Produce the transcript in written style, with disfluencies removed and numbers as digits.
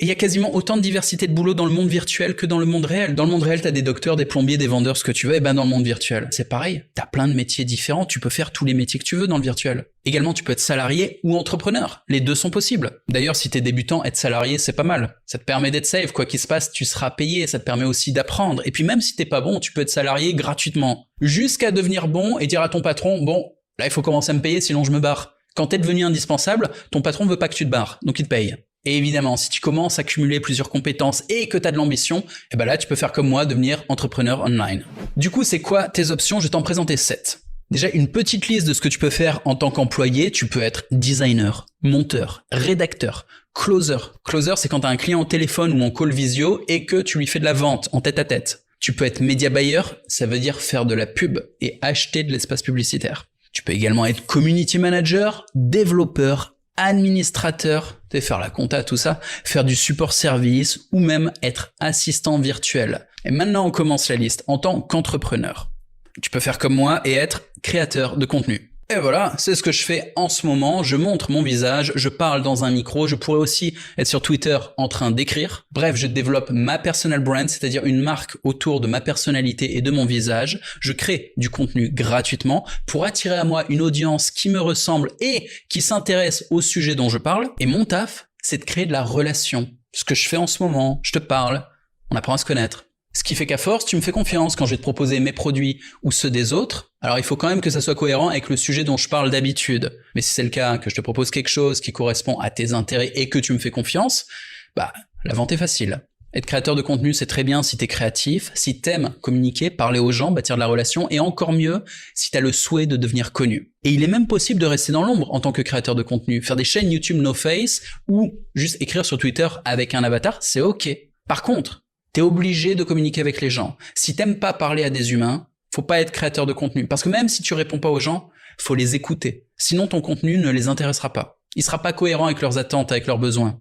Et il y a quasiment autant de diversité de boulot dans le monde virtuel que dans le monde réel. Dans le monde réel, t'as des docteurs, des plombiers, des vendeurs, ce que tu veux. Et ben dans le monde virtuel, c'est pareil. T'as plein de métiers différents. Tu peux faire tous les métiers que tu veux dans le virtuel. Également, tu peux être salarié ou entrepreneur. Les deux sont possibles. D'ailleurs, si t'es débutant, être salarié, c'est pas mal. Ça te permet d'être safe. Quoi qu'il se passe, tu seras payé. Ça te permet aussi d'apprendre. Et puis même si t'es pas bon, tu peux être salarié gratuitement. Jusqu'à devenir bon et dire à ton patron, bon, là, il faut commencer à me payer, sinon je me barre. Quand t'es devenu indispensable, ton patron veut pas que tu te barres, donc il te paye. Et évidemment, si tu commences à cumuler plusieurs compétences et que tu as de l'ambition, et ben là, tu peux faire comme moi, devenir entrepreneur online. Du coup, c'est quoi tes options? Je vais t'en présenter 7. Déjà, une petite liste de ce que tu peux faire en tant qu'employé. Tu peux être designer, monteur, rédacteur, closer. Closer, c'est quand tu as un client au téléphone ou en call visio et que tu lui fais de la vente en tête-à-tête. Tu peux être media buyer, ça veut dire faire de la pub et acheter de l'espace publicitaire. Tu peux également être community manager, développeur, administrateur, faire la compta, tout ça, faire du support service ou même être assistant virtuel. Et maintenant, on commence la liste en tant qu'entrepreneur. Tu peux faire comme moi et être créateur de contenu. Et voilà, c'est ce que je fais en ce moment. Je montre mon visage, je parle dans un micro, je pourrais aussi être sur Twitter en train d'écrire. Bref, je développe ma personal brand, c'est-à-dire une marque autour de ma personnalité et de mon visage. Je crée du contenu gratuitement pour attirer à moi une audience qui me ressemble et qui s'intéresse au sujet dont je parle. Et mon taf, c'est de créer de la relation. Ce que je fais en ce moment, je te parle, on apprend à se connaître. Ce qui fait qu'à force, tu me fais confiance quand je vais te proposer mes produits ou ceux des autres. Alors il faut quand même que ça soit cohérent avec le sujet dont je parle d'habitude. Mais si c'est le cas, que je te propose quelque chose qui correspond à tes intérêts et que tu me fais confiance, bah, la vente est facile. Être créateur de contenu, c'est très bien si t'es créatif, si t'aimes communiquer, parler aux gens, bâtir de la relation, et encore mieux si t'as le souhait de devenir connu. Et il est même possible de rester dans l'ombre en tant que créateur de contenu. Faire des chaînes YouTube no face ou juste écrire sur Twitter avec un avatar, c'est ok. Par contre, t'es obligé de communiquer avec les gens. Si t'aimes pas parler à des humains, faut pas être créateur de contenu. Parce que même si tu réponds pas aux gens, faut les écouter. Sinon ton contenu ne les intéressera pas. Il sera pas cohérent avec leurs attentes, avec leurs besoins.